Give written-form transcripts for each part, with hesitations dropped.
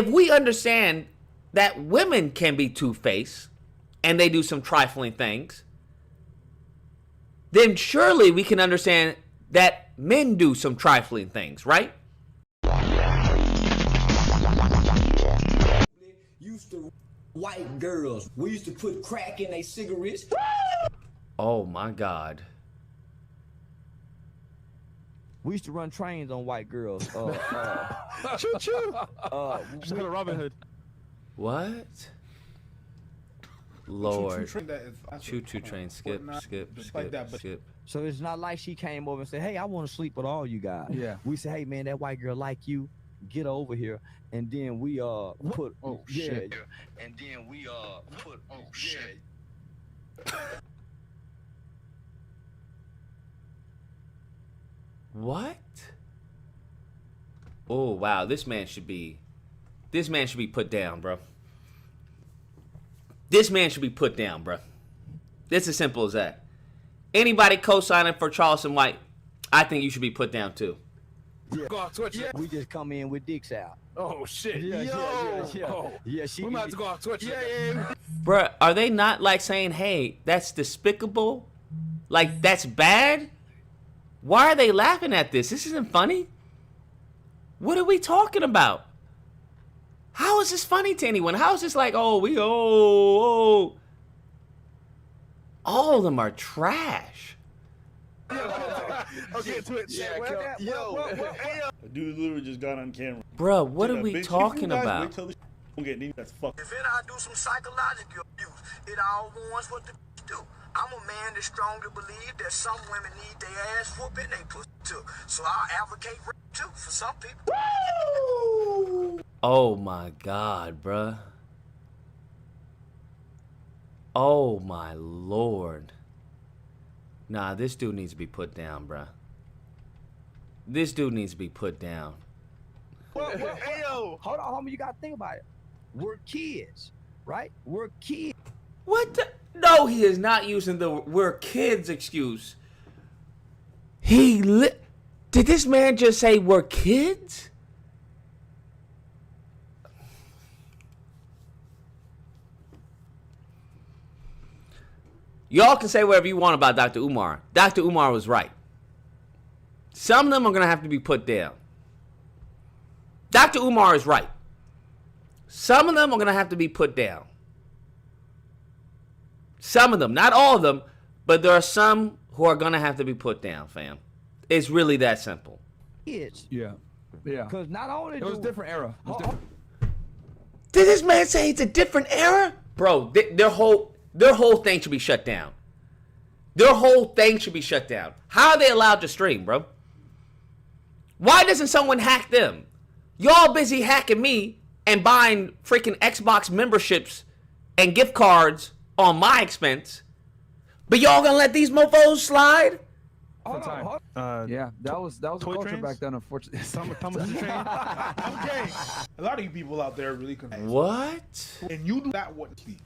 if we understand that women can be two-faced and they do some trifling things, then surely we can understand that men do some trifling things, right? Used to white girls. We used to put crack in their cigarettes. Oh my God. We used to run trains on white girls. Choo choo. Just go to Robin Hood. What? Lord. Choo Choo train. Skip. So it's not like she came over and said, "Hey, I want to sleep with all you guys." Yeah. We said, "Hey, man, that white girl like you. Get over here." And then we put shit. And then we put shit. What? Oh wow, this man should be put down, bro. This man should be put down, bro. It's as simple as that. Anybody co-signing for Charleston White, I think you should be put down too. Yeah. Go off Twitch. We just come in with dicks out. Oh shit. Yeah. Oh. Yeah, she. We might have to go off Twitch. Yeah. Bruh, are they not like saying, hey, that's despicable? Like, that's bad? Why are they laughing at this? This isn't funny. What are we talking about? How is this funny to anyone? How is this like, oh. All of them are trash. Okay, Twitch. A dude literally just got on camera. Bruh, what Dude, are we bitch, talking you guys about? Wait till this don't get niggas that's fucked. If it I do some psychological abuse, it all wants what to do. I'm a man that strongly believe that some women need their ass whooping they pussy too. So I'll advocate rape too for some people. Oh my God, bruh. Oh my Lord. Nah, this dude needs to be put down, bruh. This dude needs to be put down. Hold on, homie, you gotta think about it. We're kids, right? We're kids. What the? No, he is not using the "we're kids" excuse. Did this man just say we're kids? Y'all can say whatever you want about Dr. Umar. Dr. Umar was right. Some of them are going to have to be put down. Dr. Umar is right. Some of them are going to have to be put down. Some of them, not all of them, but there are some who are going to have to be put down, fam. It's really that simple. Kids. Yeah. Because not only It was a different era. It was different. Did this man say it's a different era? Bro, their whole thing should be shut down. Their whole thing should be shut down. How are they allowed to stream, bro? Why doesn't someone hack them? Y'all busy hacking me and buying freaking Xbox memberships and gift cards on my expense. But y'all gonna let these mofos slide? Yeah, that was the toy culture trains? back then, unfortunately. Thomas the Train. Okay, a lot of you people out there really confused. What? And you do that what see.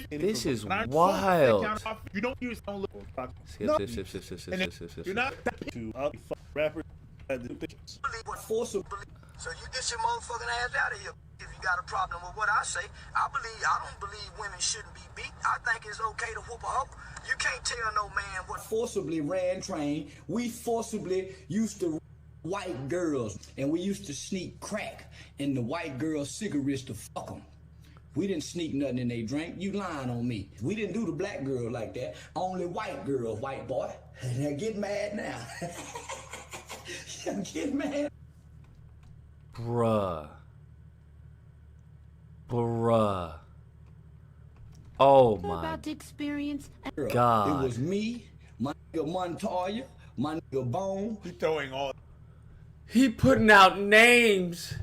This is And I wild. You don't use your own little Skip. You're not To fuck rappers at the pictures. So you get your motherfucking ass out of here if you got a problem with what I say. I don't believe women shouldn't be beat. I think it's okay to whoop a hoe. You can't tell no man what. Forcibly ran train. We forcibly used to white girls, and we used to sneak crack in the white girls' cigarettes to fuck them. We didn't sneak nothing in they drink. You lying on me. We didn't do the black girl like that. Only white girl, white boy. Now get mad now. Get mad. Bruh. Oh my about the experience. God. It was me, my nigga Montoya, my nigga Bone. you throwing all. He putting out names.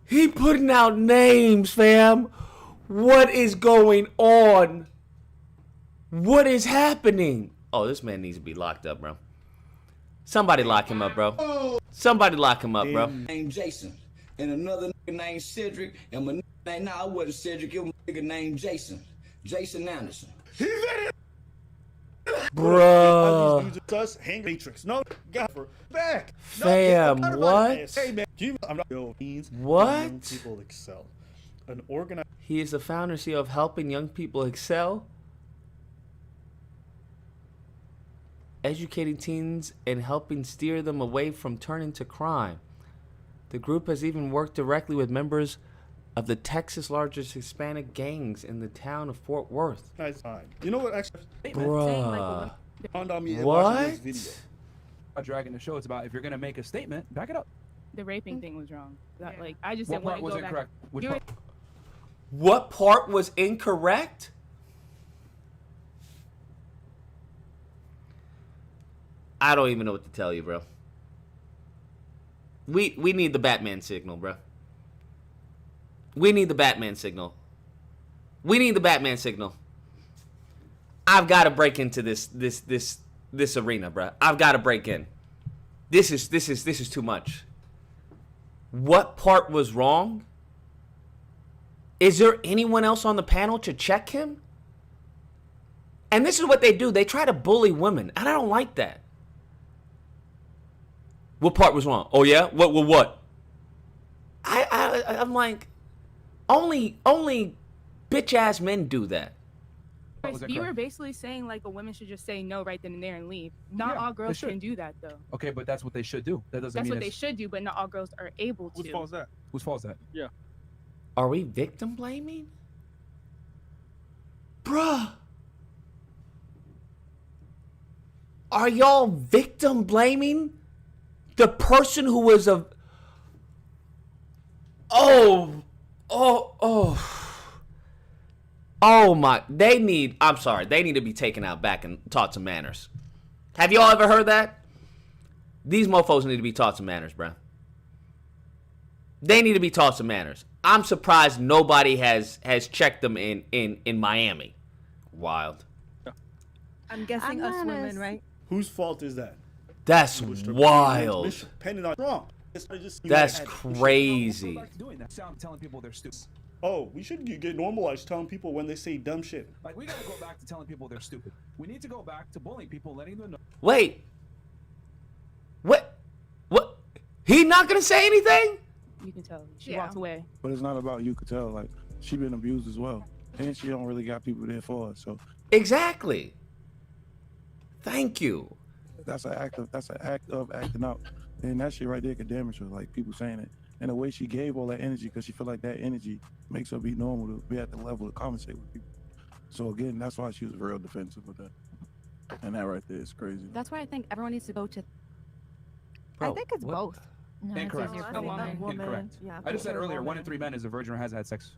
He putting out names, fam. What is going on? What is happening? Oh, this man needs to be locked up, bro. Somebody lock him up, bro. Somebody lock him up, bro. Named Jason. And another nigga named Cedric. And my nigga named, nah, it wasn't Cedric, it was a nigga named Jason. Jason Anderson. Bro. Us hang matrix. No, got for back. Fam, what? Hey man, I'm not means. What? Young people excel. An organized. He is the founder and CEO of helping young people excel, educating teens and helping steer them away from turning to crime. The group has even worked directly with members of the Texas' largest Hispanic gangs in the town of Fort Worth. Nice time. You know what? Actually, Bruh. dawned on me What? watching this video. About dragging the show. It's about if you're gonna make a statement, back it up. The raping thing was wrong. Like I just What didn't want part to was go incorrect? back. Which You were- part? What part was incorrect? I don't even know what to tell you, bro. We need the Batman signal, bro. We need the Batman signal. We need the Batman signal. I've got to break into this arena, bro. I've got to break in. This is too much. What part was wrong? Is there anyone else on the panel to check him? And this is what they do. They try to bully women, and I don't like that. What part was wrong? Oh yeah? What? I'm like, only bitch ass men do that. You were basically saying like a woman should just say no right then and there and leave. Not Yeah, all girls they should. can do that though. Okay, but that's what they should do. That doesn't That's mean what they it's- should do, but not all girls are able to. Whose fault is that? Whose fault is that? Yeah. Are we victim blaming? Bruh. Are y'all victim blaming the person who was a... Oh my, they need to be taken out back and taught some manners. Have y'all ever heard that? These mofos need to be taught some manners, bruh. They need to be taught some manners. I'm surprised nobody has checked them in Miami. Wild. I'm guessing us women, right? Whose fault is that? That's wild. Depending on wrong. That's crazy. Go back to doing that. Sound telling people they're stupid. Oh, we should get normalized telling people when they say dumb shit. Like we gotta go back to telling people they're stupid. We need to go back to bullying people, letting them know. Wait. What? He not gonna say anything? You can tell. She walked away. But it's not about you could tell. Like she been abused as well, and she don't really got people there for her. So Exactly. Thank you. that's an act of acting out, and that shit right there could damage her. Like people saying it, and the way she gave all that energy, because she feel like that energy makes her be normal to be at the level to conversate with people. So again, that's why she was real defensive with that, and that right there is crazy. That's why I think everyone needs to go to. Bro, I think it's what? both. No, it's Incorrect. easier for A me. woman. Incorrect. Yeah, I just said for a earlier, 1 woman. in 3 men is a virgin or has had sex.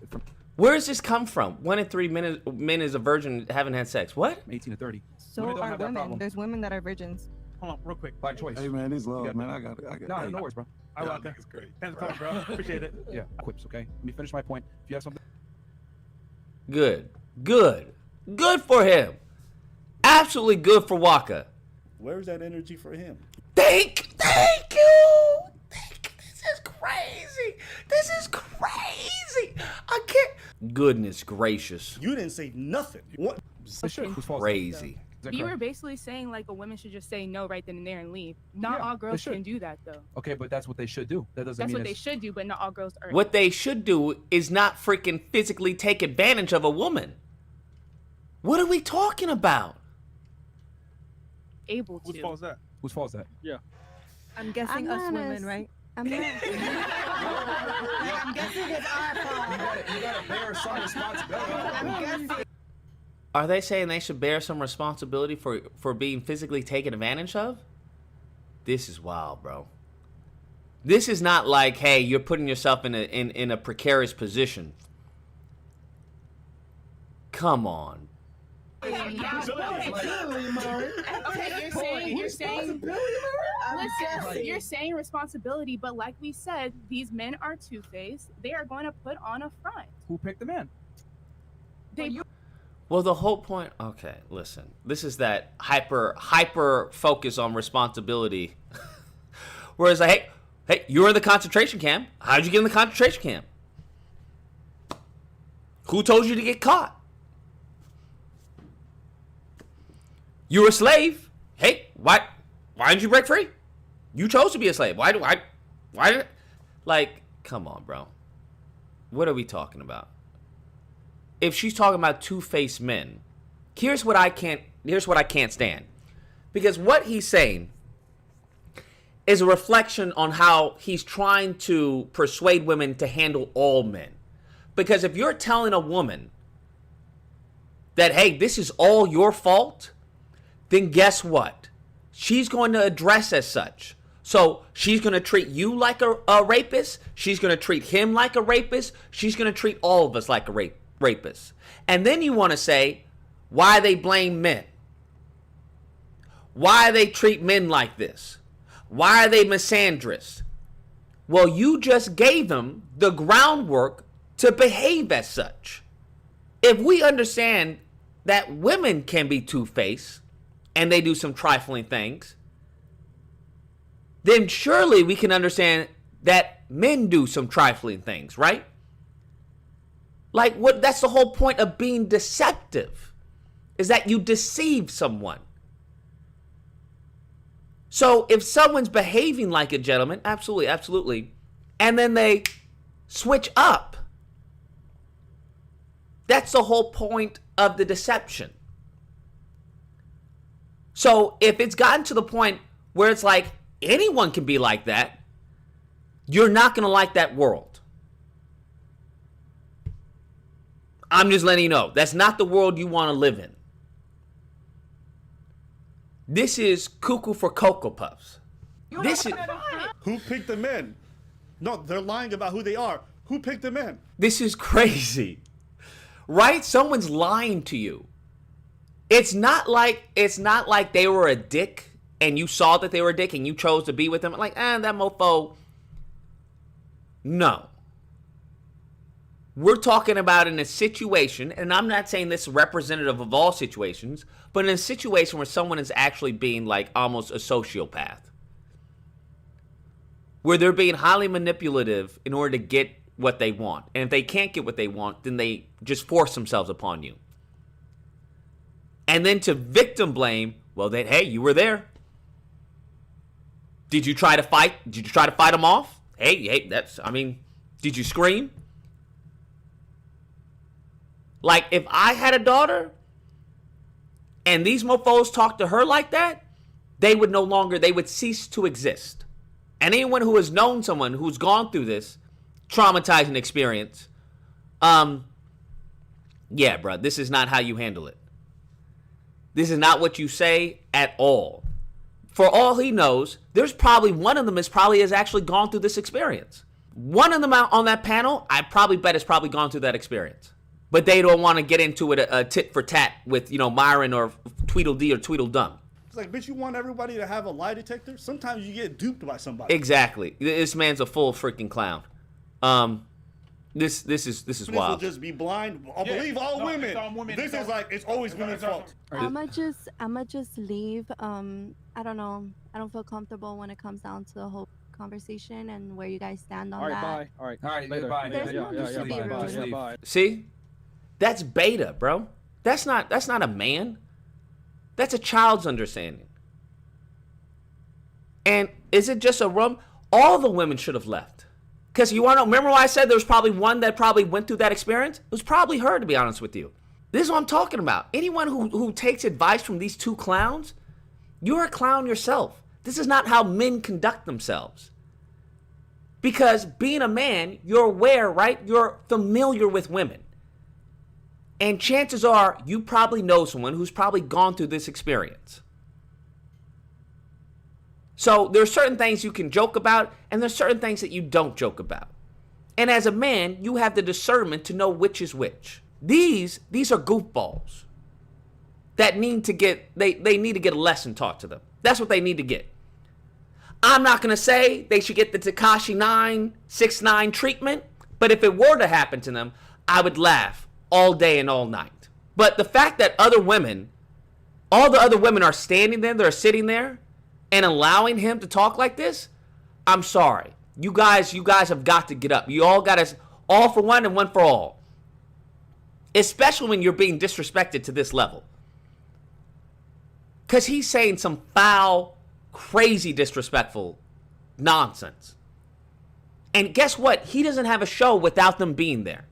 From Where does this come from? 1 in 3 men is a virgin haven't had sex. What? 18 to 30. So Women don't are have that women. problem. There's women that are virgins. Hold on, real quick. By choice. Hey man, this love, got man. it. I got it. No, no worries, bro. I like that. Great. Thanks for coming, bro. Appreciate it. Yeah, quips, okay? Let me finish my point. If you have something. Good for him. Absolutely good for Waka. Where's that energy for him? Thank you. This is crazy. I can't. Goodness gracious. You didn't say nothing. What? Whose fault is that? Crazy. Is that You were correct? basically saying like a woman should just say no right then and there and leave. Not Yeah, all they girls should. can do that though. Okay, but that's what they should do. That doesn't That's mean what they it's... should do, but not all girls are What they should do is not freaking physically take advantage of a woman. What are we talking about? able Whose to. fault is that? Whose fault is that? Yeah. I'm guessing I'm us honest. women, right? I'm not. I'm guessing it's our fault. You gotta bear some responsibility. Are they saying they should bear some responsibility for being physically taken advantage of? This is wild, bro. This is not like, hey, you're putting yourself in a precarious position. Come on. Okay, you're saying listen, you're saying responsibility, but like we said, these men are two-faced. They are going to put on a front. Who picked the man? Well, the whole point. Okay, listen. This is that hyper focus on responsibility. Whereas, like, hey, you're in the concentration camp. How'd you get in the concentration camp? Who told you to get caught? You're a slave. hey, why didn't you break free? You chose to be a slave. Like, come on, bro. What are we talking about? If she's talking about two-faced men, here's what I can't stand. Because what he's saying is a reflection on how he's trying to persuade women to handle all men. Because if you're telling a woman that, hey, this is all your fault, then guess what? She's going to address as such. So she's going to treat you like a rapist. She's going to treat him like a rapist. She's going to treat all of us like a rapist. And then you want to say why they blame men. Why they treat men like this. Why are they misandrous? Well, you just gave them the groundwork to behave as such. If we understand that women can be two-faced and they do some trifling things, then surely we can understand that men do some trifling things, right? Like, what? That's the whole point of being deceptive, is that you deceive someone. So if someone's behaving like a gentleman, absolutely, absolutely, and then they switch up, that's the whole point of the deception. So if it's gotten to the point where it's like anyone can be like that, you're not going to like that world. I'm just letting you know, that's not the world you want to live in. This is cuckoo for Cocoa Puffs. This is Who picked the men? No, they're lying about who they are. Who picked the men? This is crazy. Right? Someone's lying to you. It's not like they were a dick and you saw that they were a dick and you chose to be with them. Like, that mofo. No. We're talking about in a situation, and I'm not saying this is representative of all situations, but in a situation where someone is actually being like almost a sociopath. Where they're being highly manipulative in order to get what they want. And if they can't get what they want, then they just force themselves upon you. And then to victim blame, well, then, hey, you were there. Did you try to fight? Did you try to fight them off? Hey, did you scream? Like, if I had a daughter and these mofos talked to her like that, they would cease to exist. And anyone who has known someone who's gone through this traumatizing experience, yeah, bro, this is not how you handle it. This is not what you say at all. For all he knows, there's probably one of them has actually gone through this experience. One of them out on that panel, I probably bet has probably gone through that experience. But they don't want to get into it a tit for tat with, Myron or Tweedledee or Tweedledum. It's like, bitch, you want everybody to have a lie detector? Sometimes you get duped by somebody. Exactly. This man's a full freaking clown. This is wild. Will just be blind. I'll believe all women. It's all women. This is like, it's always women's fault. I'ma just leave. I don't know. I don't feel comfortable when it comes down to the whole conversation and where you guys stand on that. Bye. All right, later. Bye. There's no need to be rude. Bye. See? That's beta, bro. That's not a man. That's a child's understanding. And is it just a room? All the women should have left. Because you want to remember why I said there was probably one that probably went through that experience? It was probably her, to be honest with you. This is what I'm talking about. Anyone who takes advice from these two clowns, you're a clown yourself. This is not how men conduct themselves. Because being a man, you're aware, right? You're familiar with women. And chances are you probably know someone who's probably gone through this experience. So there's certain things you can joke about, and there's certain things that you don't joke about. And as a man, you have the discernment to know which is which. These are goofballs that need to get, they need to get a lesson taught to them. That's what they need to get. I'm not going to say they should get the Tekashi 969 treatment, but if it were to happen to them, I would laugh all day and all night. But the fact that all the other women are standing there, they're sitting there, and allowing him to talk like this, I'm sorry. You guys have got to get up. You all got to, all for one and one for all. Especially when you're being disrespected to this level. Because he's saying some foul, crazy, disrespectful nonsense. And guess what? He doesn't have a show without them being there.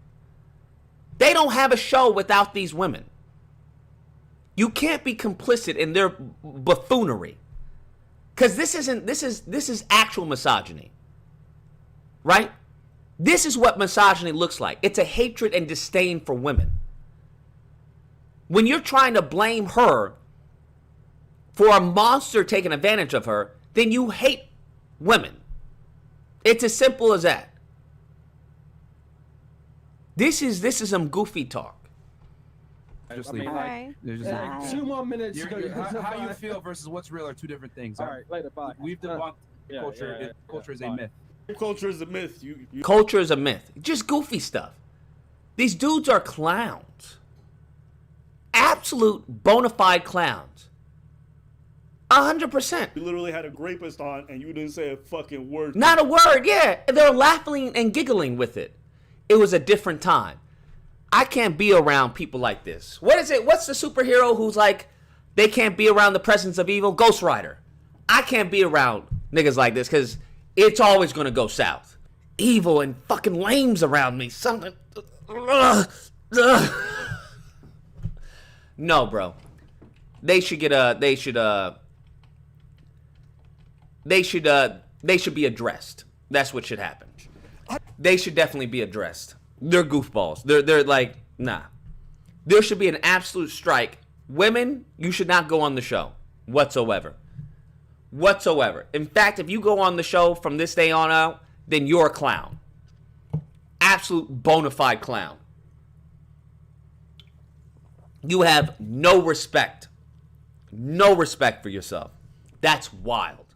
They don't have a show without these women. You can't be complicit in their buffoonery. Because this is actual misogyny. Right? This is what misogyny looks like. It's a hatred and disdain for women. When you're trying to blame her for a monster taking advantage of her, then you hate women. It's as simple as that. This is some goofy talk. Just I mean, leave. like, Alright. There's just Bye. 2 more minutes. how you feel versus what's real are two different things. All right, later, bye. We've debunked culture. Culture is a myth. Culture is a myth. You Culture is a myth. Just goofy stuff. These dudes are clowns. Absolute bona fide clowns. 100%. You literally had a rapist on and you didn't say a fucking word. Not a word, yeah. They're laughing and giggling with it. It was a different time. I can't be around people like this. What is it? What's the superhero who's like, they can't be around the presence of evil? Ghost Rider. I can't be around niggas like this because it's always going to go south. Evil and fucking lames around me. Something. No, bro. They should be addressed. That's what should happen. They should definitely be addressed. They're goofballs. They're like, nah. There should be an absolute strike. Women, you should not go on the show whatsoever. Whatsoever. In fact, if you go on the show from this day on out, then you're a clown. Absolute bona fide clown. You have no respect. No respect for yourself. That's wild.